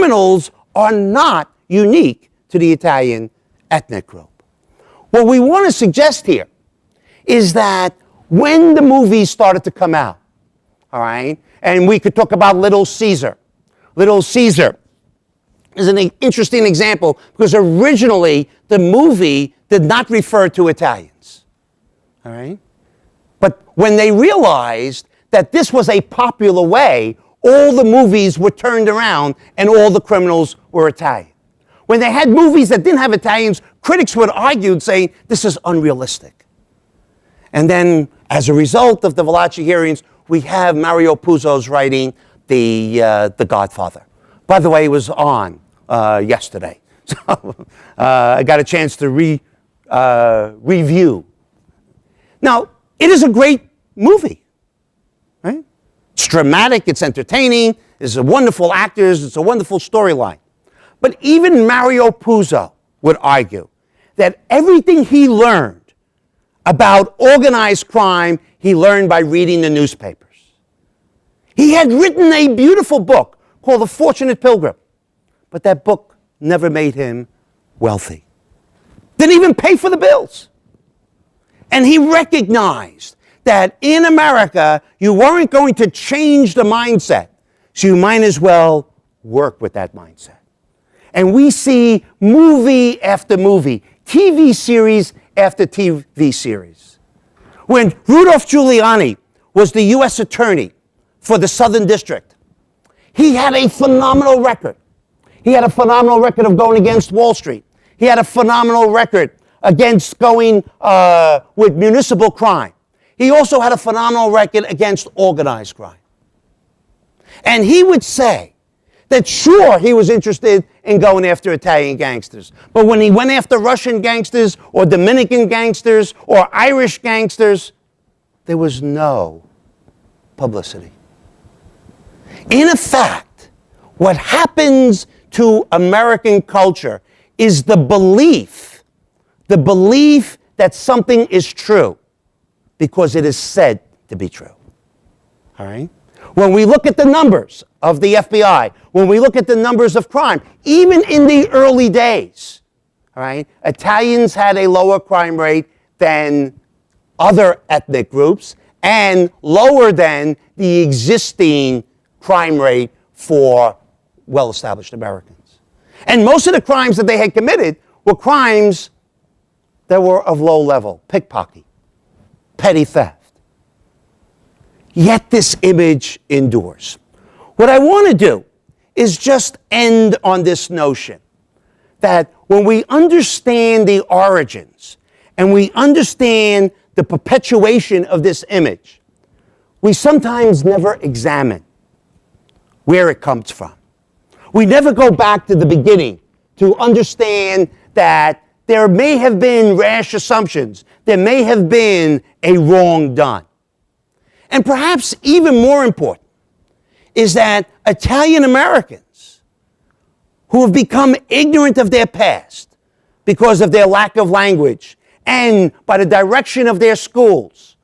criminals are not unique to the Italian ethnic group. What we want to suggest here is that when the movies started to come out, all right, and we could talk about Little Caesar. Little Caesar is an interesting example because originally the movie did not refer to Italians, all right? But when they realized that this was a popular way, all the movies were turned around and all the criminals were Italian. When they had movies that didn't have Italians, critics would argue saying, this is unrealistic. And then, as a result of the Valachi hearings, we have Mario Puzo's writing The Godfather. By the way, it was on yesterday. So I got a chance to review. Now, it is a great movie, right? It's dramatic, it's entertaining, it's a wonderful actors, it's a wonderful storyline. But even Mario Puzo would argue that everything he learned about organized crime, he learned by reading the newspapers. He had written a beautiful book called The Fortunate Pilgrim, but that book never made him wealthy. Didn't even pay for the bills. And he recognized that in America, you weren't going to change the mindset, so you might as well work with that mindset. And we see movie after movie, TV series after TV series. When Rudolph Giuliani was the U.S. Attorney for the Southern District, he had a phenomenal record. He had a phenomenal record of going against Wall Street. He had a phenomenal record against going with municipal crime. He also had a phenomenal record against organized crime. And he would say that sure, he was interested in going after Italian gangsters. But when he went after Russian gangsters or Dominican gangsters or Irish gangsters, there was no publicity. In effect, what happens to American culture is the belief that something is true because it is said to be true. All right? When we look at the numbers of the FBI, when we look at the numbers of crime, even in the early days, all right, Italians had a lower crime rate than other ethnic groups and lower than the existing crime rate for well-established Americans. And most of the crimes that they had committed were crimes that were of low level, pickpocketing, petty theft. Yet this image endures. What I want to do is just end on this notion that when we understand the origins and we understand the perpetuation of this image, we sometimes never examine where it comes from. We never go back to the beginning to understand that there may have been rash assumptions, there may have been a wrong done. And perhaps even more important is that Italian Americans who have become ignorant of their past because of their lack of language and by the direction of their schools,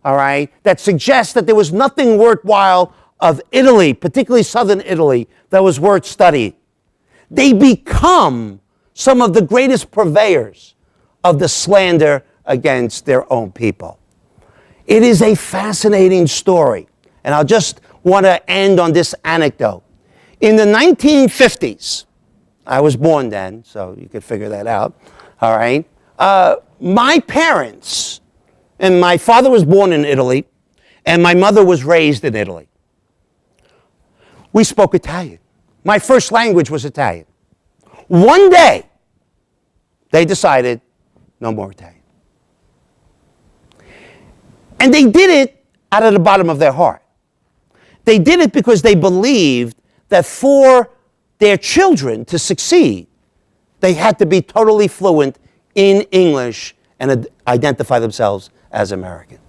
all right, that suggests that there was nothing worthwhile of Italy, particularly southern Italy, that was worth studying. They become some of the greatest purveyors of the slander against their own people. It is a fascinating story, and I'll just want to end on this anecdote. In the 1950s, I was born then, so you could figure that out, all right? My parents, and my father was born in Italy, and my mother was raised in Italy. We spoke Italian. My first language was Italian. One day, they decided, no more Italian. And they did it out of the bottom of their heart. They did it because they believed that for their children to succeed, they had to be totally fluent in English and identify themselves as American.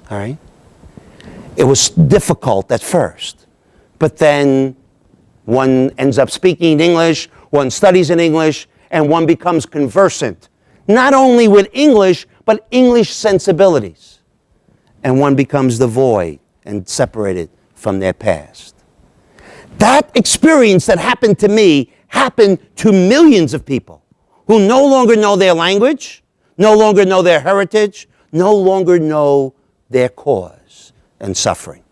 All right? It was difficult at first, but then one ends up speaking English, one studies in English, and one becomes conversant, not only with English, but English sensibilities. And one becomes devoid and separated from their past. That experience that happened to me happened to millions of people who no longer know their language, no longer know their heritage, no longer know their cause and suffering.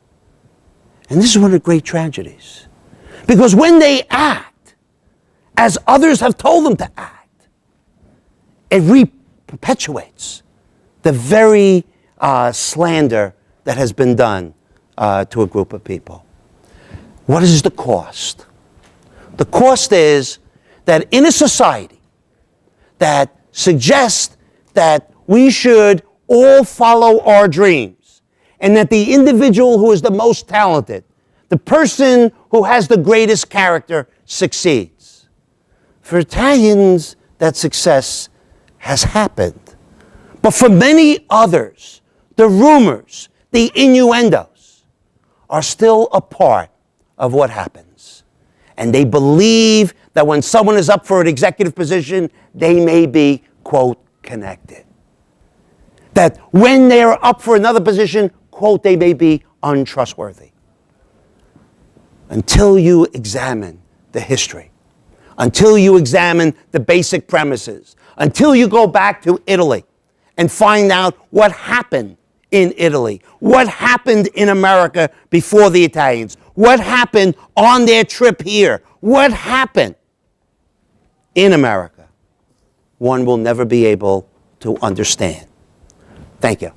And this is one of the great tragedies. Because when they act as others have told them to act, it perpetuates the very slander that has been done to a group of people. What is the cost? The cost is that in a society that suggests that we should all follow our dreams, and that the individual who is the most talented, the person who has the greatest character, succeeds. For Italians, that success has happened. But for many others, the rumors, the innuendos are still a part of what happens. And they believe that when someone is up for an executive position, they may be, quote, connected. That when they are up for another position, quote, they may be untrustworthy. Until you examine the history, until you examine the basic premises, until you go back to Italy and find out what happened in Italy, what happened in America before the Italians, what happened on their trip here, what happened in America, one will never be able to understand. Thank you.